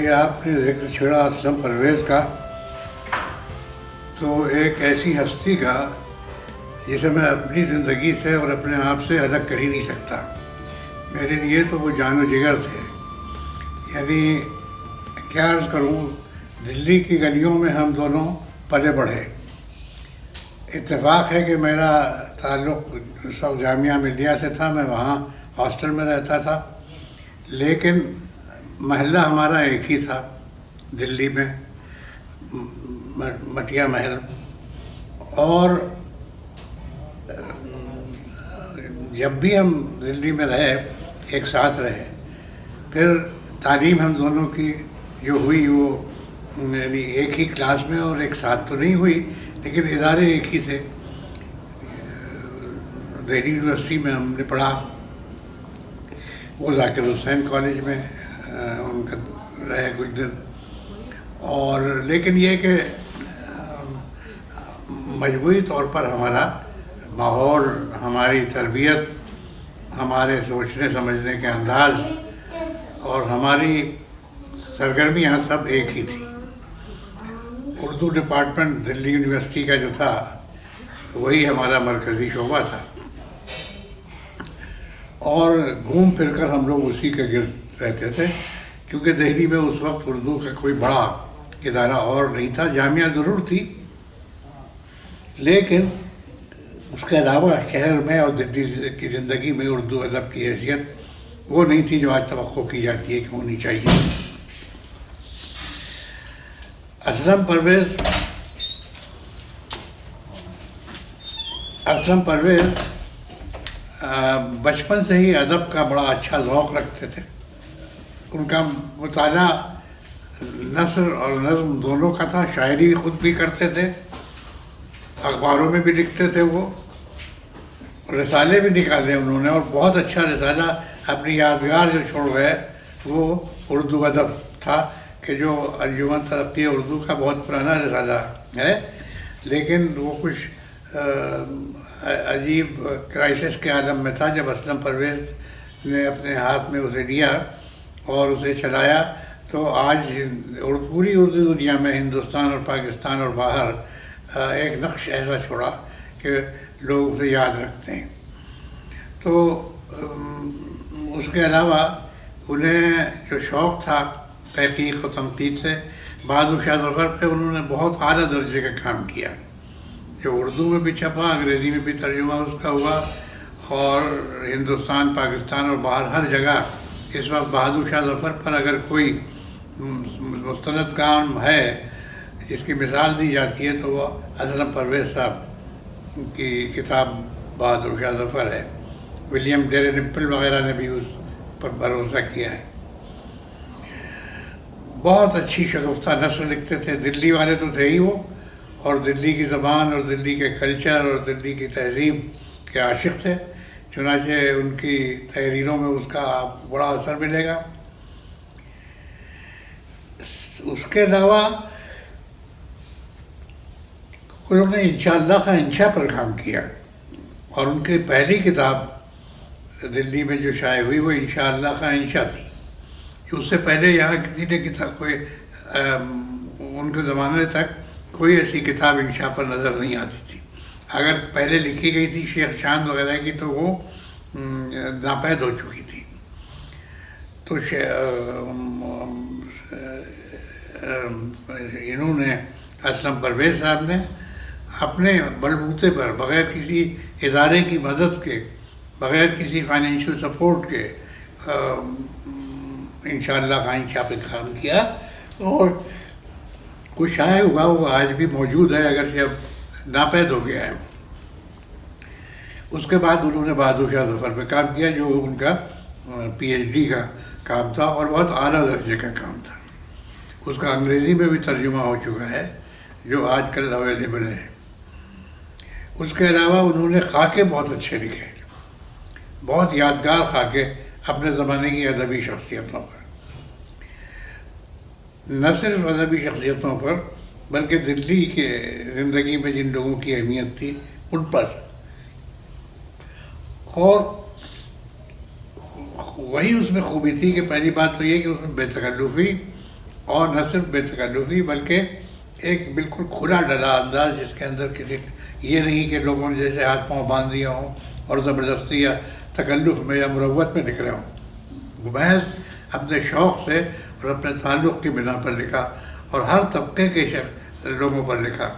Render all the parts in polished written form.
یہ آپ نے ذکر چھیڑا اسلم پرویز کا، تو ایک ایسی ہستی کا جسے میں اپنی زندگی سے اور اپنے آپ سے الگ کر ہی نہیں سکتا۔ میرے لیے تو وہ جان و جگر تھے، یعنی کیا عرض کروں، دلی کی گلیوں میں ہم دونوں پلے بڑھے۔ اتفاق ہے کہ میرا تعلق اس وقت جامعہ ملیہ سے تھا، میں وہاں ہاسٹل میں رہتا تھا، لیکن محلہ ہمارا ایک ہی تھا دلی میں، مٹیا محل۔ اور جب بھی ہم دلی میں رہے ایک ساتھ رہے، پھر تعلیم ہم دونوں کی جو ہوئی وہ یعنی ایک ہی کلاس میں، اور ایک ساتھ تو نہیں ہوئی لیکن ادارے ایک ہی تھے۔ دہلی یونیورسٹی میں ہم نے پڑھا، وہ ذاکر حسین کالج میں ان کا رہے کچھ دن۔ اور لیکن یہ کہ مجموعی طور پر ہمارا ماحول، ہماری تربیت، ہمارے سوچنے سمجھنے کے انداز اور ہماری سرگرمیاں سب ایک ہی تھی۔ اردو ڈپارٹمنٹ دلی یونیورسٹی کا جو تھا وہی ہمارا مرکزی شعبہ تھا، اور گھوم پھر کر ہم لوگ اسی کے گرد رہتے تھے، کیونکہ دہلی میں اس وقت اردو کا کوئی بڑا ادارہ اور نہیں تھا۔ جامعہ ضرور تھی، لیکن اس کے علاوہ شہر میں اور دلی کی زندگی میں اردو ادب کی حیثیت وہ نہیں تھی جو آج توقع کی جاتی ہے کہ ہونی چاہیے۔ اسلم پرویز بچپن سے ہی ادب کا بڑا اچھا ذوق رکھتے تھے۔ ان کا مطالعہ نثر اور نظم دونوں کا تھا، شاعری خود بھی کرتے تھے، اخباروں میں بھی لکھتے تھے، وہ رسالے بھی نکالے انہوں نے، اور بہت اچھا رسالہ اپنی یادگار جو چھوڑ گئے وہ اردو ادب تھا، کہ جو انجمن ترقی اردو کا بہت پرانا رسالہ ہے، لیکن وہ کچھ عجیب کرائسس کے عالم میں تھا جب اسلم پرویز نے اپنے ہاتھ میں اسے لیا اور اسے چلایا، تو آج پوری اردو دنیا میں، ہندوستان اور پاکستان اور باہر، ایک نقش ایسا چھوڑا کہ لوگ اسے یاد رکھتے ہیں۔ تو اس کے علاوہ انہیں جو شوق تھا تحقیق و تنقید سے، بہادر شاہ ظفر پہ انہوں نے بہت اعلیٰ درجے کا کام کیا، جو اردو میں بھی چھپا، انگریزی میں بھی ترجمہ اس کا ہوا، اور ہندوستان، پاکستان اور باہر ہر جگہ اس وقت بہادر شاہ ظفر پر اگر کوئی مستند کام ہے جس کی مثال دی جاتی ہے تو وہ اسلم پرویز صاحب کی کتاب بہادر شاہ ظفر ہے۔ ولیم ڈیلنپل وغیرہ نے بھی اس پر بھروسہ کیا ہے۔ بہت اچھی شگفتہ نثر لکھتے تھے، دلی والے تو تھے ہی وہ، اور دلی کی زبان اور دلی کے کلچر اور دلی کی تہذیب کے عاشق تھے، چنانچہ ان کی تحریروں میں اس کا بڑا اثر ملے گا۔ اس کے علاوہ انہوں نے انشاءاللہ کا انشاء پر کام کیا، اور ان کی پہلی کتاب دلی میں جو شائع ہوئی وہ انشاءاللہ کا انشاء تھی، کہ اس سے پہلے یہاں کسی نے کتاب کوئی ان کے زمانے تک کوئی ایسی کتاب انشاء پر نظر نہیں آتی تھی۔ اگر پہلے لکھی گئی تھی شیخ چاند وغیرہ کی تو وہ ناپید ہو چکی تھی۔ تو انہوں نے، اسلم پرویز صاحب نے اپنے بلبوتے پر، بغیر کسی ادارے کی مدد کے، بغیر کسی فائنینشیل سپورٹ کے، انشاءاللہ کا انشاء پہ کام کیا، اور کچھ شائع ہوا وہ آج بھی موجود ہے، اگرچہ اب ناپید ہو گیا ہے۔ اس کے بعد انہوں نے بہادر شاہ ظفر پہ کام کیا، جو ان کا پی ایچ ڈی کا کام تھا اور بہت اعلیٰ درجے کا کام تھا۔ اس کا انگریزی میں بھی ترجمہ ہو چکا ہے جو آج کل اویلیبل ہے۔ اس کے علاوہ انہوں نے خاکے بہت اچھے لکھے، بہت یادگار خاکے اپنے زمانے کی ادبی شخصیتوں پر، نہ صرف ادبی شخصیتوں پر بلکہ دلی کے زندگی میں جن لوگوں کی اہمیت تھی ان پر۔ اور وہی اس میں خوبی تھی کہ پہلی بات تو یہ کہ اس میں بے تکلفی اور نہ صرف بے تکلفی بلکہ ایک بالکل کھلا ڈلا انداز جس کے اندر کسی یہ نہیں کہ لوگوں نے جیسے ہاتھ پاؤں باندھ دیا ہوں اور زبردستی یا تکلف میں یا مروت میں نکلے ہوں. وہ محض اپنے شوق سے اور اپنے تعلق کی بنا پر لکھا اور ہر طبقے کے لوگوں پر لکھا.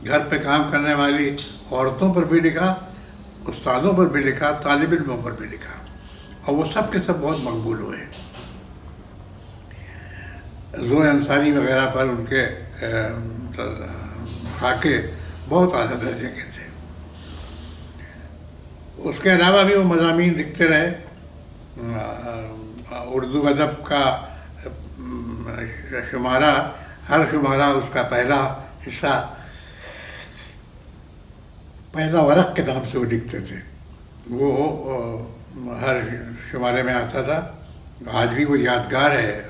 گھر پہ کام کرنے والی عورتوں پر بھی لکھا، استادوں پر بھی لکھا، طالب علموں پر بھی لکھا، اور وہ سب کے سب بہت مقبول ہوئے. ضوء انصاری وغیرہ پر ان کے خاکے بہت اعلیٰ درجے کے تھے. اس کے علاوہ بھی وہ مضامین لکھتے رہے. اردو ادب کا شمارہ، ہر شمارہ اس کا پہلا حصہ پہلا ورق کے نام سے وہ لکھتے تھے. وہ ہر شمارے میں آتا تھا. آج بھی وہ یادگار ہے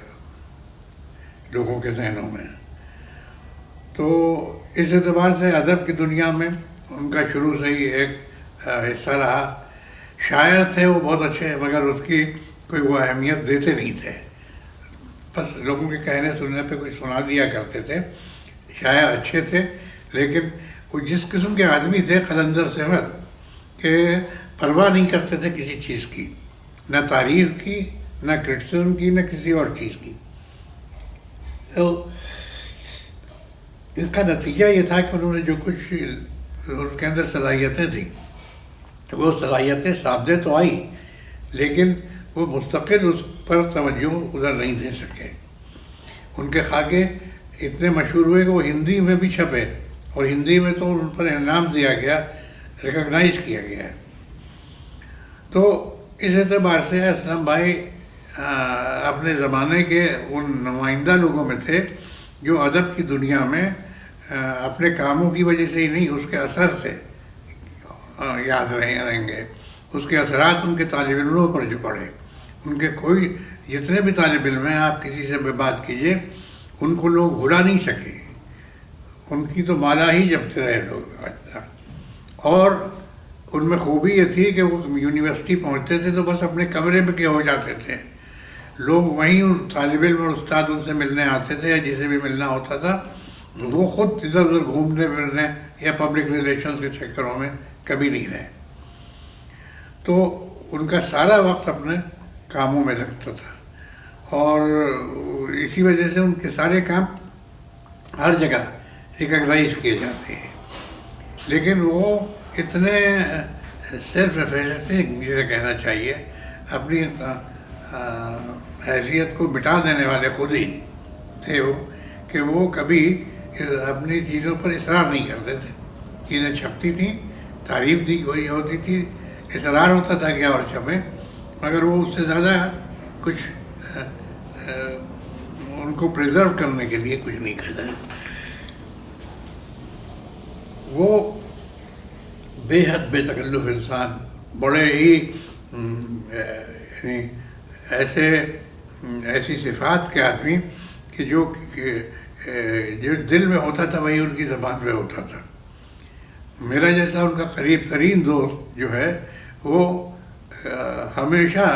لوگوں کے ذہنوں میں. تو اس اعتبار سے ادب کی دنیا میں ان کا شروع سے ہی ایک حصہ رہا. شاعر تھے وہ بہت اچھے، مگر اس کی کوئی وہ اہمیت دیتے نہیں تھے. بس لوگوں کے کہنے سننے پہ کوئی سنا دیا کرتے تھے. شاعر اچھے تھے، لیکن وہ جس قسم کے آدمی تھے قلندر صفت کہ پرواہ نہیں کرتے تھے کسی چیز کی، نہ تعریف کی، نہ کرٹیسزم کی، نہ کسی اور چیز کی. تو اس کا نتیجہ یہ تھا کہ انہوں نے جو کچھ ان کے اندر صلاحیتیں تھیں، وہ صلاحیتیں سامنے تو آئی، لیکن وہ مستقل اس پر توجہ ادھر نہیں دے سکے. ان کے خاکے اتنے مشہور ہوئے کہ وہ ہندی میں بھی چھپے، اور ہندی میں تو ان پر انعام دیا گیا، ریکگنائز کیا گیا. تو اس اعتبار سے اسلم بھائی اپنے زمانے کے ان نمائندہ لوگوں میں تھے جو ادب کی دنیا میں اپنے کاموں کی وجہ سے ہی نہیں، اس کے اثر سے یاد رہیں گے. اس کے اثرات ان کے طالب علموں پر جو پڑے. ان کے کوئی جتنے بھی طالب علم ہیں، آپ کسی سے بھی بات کیجئے، ان کو لوگ بھلا نہیں سکے. ان کی تو مالا ہی جپتے رہے لوگ. اور ان میں خوبی یہ تھی کہ وہ یونیورسٹی پہنچتے تھے تو بس اپنے کمرے میں کے ہو جاتے تھے. لوگ وہیں ان طالب علم اور استاد ان سے ملنے آتے تھے، یا جسے بھی ملنا ہوتا تھا وہ خود ادھر ادھر گھومنے پھرنے یا پبلک ریلیشنز کے چکروں میں کبھی نہیں رہے. تو ان کا سارا وقت اپنے کاموں میں لگتا تھا، اور اسی وجہ سے ان کے سارے کام ہر جگہ ریکگنائز کیے جاتے ہیں. لیکن وہ اتنے سیلف افیشنگ جسے کہنا چاہیے، اپنی حیثیت کو مٹا دینے والے خود ہی تھے وہ، کہ وہ کبھی اپنی چیزوں پر اصرار نہیں کرتے تھے. چیزیں چھپتی تھیں، تعریف دی ہوئی ہوتی تھی، اصرار ہوتا تھا کہ اور چھپیں، مگر وہ اس سے زیادہ کچھ ان کو پریزرو کرنے کے لیے کچھ نہیں کرتا. وہ بے حد بے تکلف انسان، بڑے ہی یعنی ایسی صفات کے آدمی کہ جو دل میں ہوتا تھا وہی ان کی زبان پہ ہوتا تھا. میرا جیسا ان کا قریب ترین دوست جو ہے وہ ہمیشہ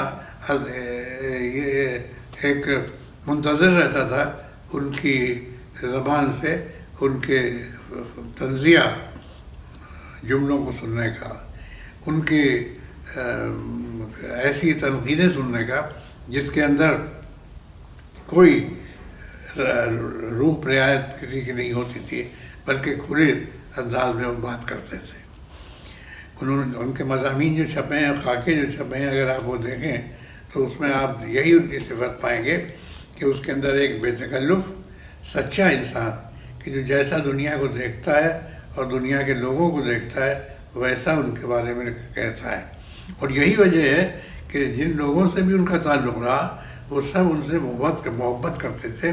یہ ایک منتظر رہتا تھا ان کی زبان سے ان کے طنزیہ جملوں کو سننے کا، ان کی ایسی تنقیدیں سننے کا جس کے اندر کوئی روح رعایت کسی کی نہیں ہوتی تھی، بلکہ کھلے انداز میں وہ بات کرتے تھے. ان کے مضامین جو چھپے ہیں، خاکے جو چھپے ہیں، اگر آپ وہ دیکھیں تو اس میں آپ یہی ان کی صفت پائیں گے کہ اس کے اندر ایک بے تکلف سچا انسان کہ جو جیسا دنیا کو دیکھتا ہے اور دنیا کے لوگوں کو دیکھتا ہے ویسا ان کے بارے میں کہتا ہے. اور یہی وجہ ہے کہ جن لوگوں سے بھی ان کا تعلق رہا وہ سب ان سے محبت کرتے تھے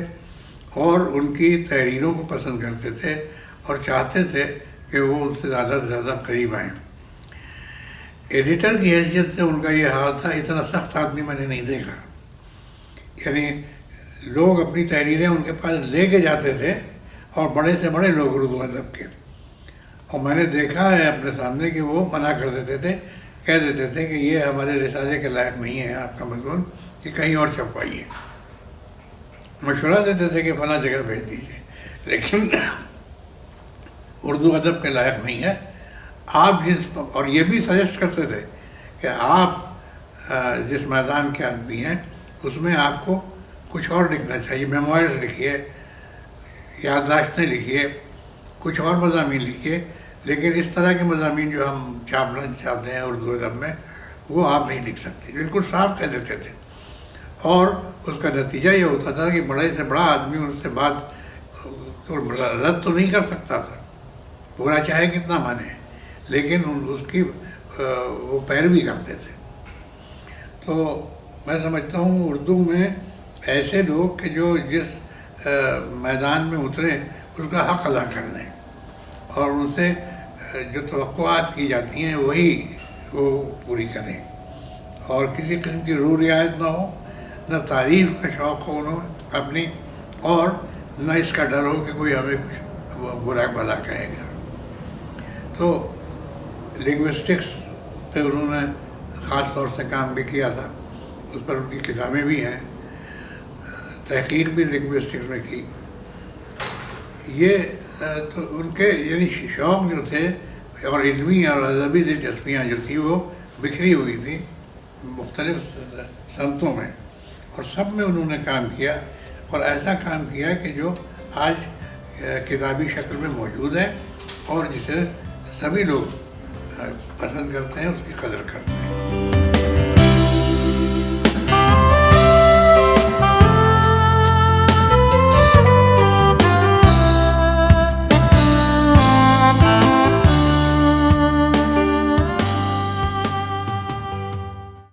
اور ان کی تحریروں کو پسند کرتے تھے اور چاہتے تھے کہ وہ ان سے زیادہ قریب آئیں. ایڈیٹر کی حیثیت سے ان کا یہ حال تھا. اتنا سخت آدمی میں نے نہیں دیکھا. یعنی لوگ اپنی تحریریں ان کے پاس لے کے جاتے تھے، اور بڑے سے بڑے لوگ اردو ادب کے، اور میں نے دیکھا ہے اپنے سامنے کہ وہ منع کر دیتے تھے، کہہ دیتے تھے کہ یہ ہمارے رسالے کے لائق نہیں ہے آپ کا مضمون، کہ کہیں اور چھپوائیے. مشورہ دیتے تھے کہ فلاں جگہ بھیج دیجیے، لیکن اردو ادب کے لائق نہیں ہے. آپ اور یہ بھی سجیسٹ کرتے تھے کہ آپ جس میدان کے آدمی ہیں اس میں آپ کو کچھ اور لکھنا چاہیے، میموائرز لکھیے، یادداشتیں لکھیے، کچھ اور مضامین لکھیے، لیکن اس طرح کے مضامین جو ہم چھاپنا چاہتے ہیں اردو ادب میں وہ آپ نہیں لکھ سکتے. بالکل صاف کہہ دیتے تھے. اور اس کا نتیجہ یہ ہوتا تھا کہ بڑے سے بڑا آدمی اس سے بات رد تو نہیں کر سکتا تھا، پورا چاہے کتنا مانے، لیکن اس کی وہ پیروی کرتے تھے. تو میں سمجھتا ہوں اردو میں ایسے لوگ کہ جو جس میدان میں اترے اس کا حق ادا کر دیں اور ان سے جو توقعات کی جاتی ہیں وہی وہ پوری کریں، اور کسی قسم کی رو رعایت نہ ہو، نہ تعریف کا شوق ہو انہوں اپنی، اور نہ اس کا ڈر ہو کہ کوئی ہمیں کچھ برا بھلا کہے گا. تو لنگوسٹکس پہ انہوں نے خاص طور سے کام بھی کیا تھا، اس پر ان کی کتابیں بھی ہیں، تحقیق بھی لنگوسٹکس میں کی. یہ تو ان کے یعنی شوق جو تھے اور علمی اور ادبی دلچسپیاں جو تھیں وہ بکھری ہوئی تھیں مختلف سمتوں میں، اور سب میں انہوں نے کام کیا، اور ایسا کام کیا کہ جو آج کتابی شکل میں موجود ہے اور جسے سبھی لوگ پسند کرتے ہیں، اس کی قدر کرتے ہیں.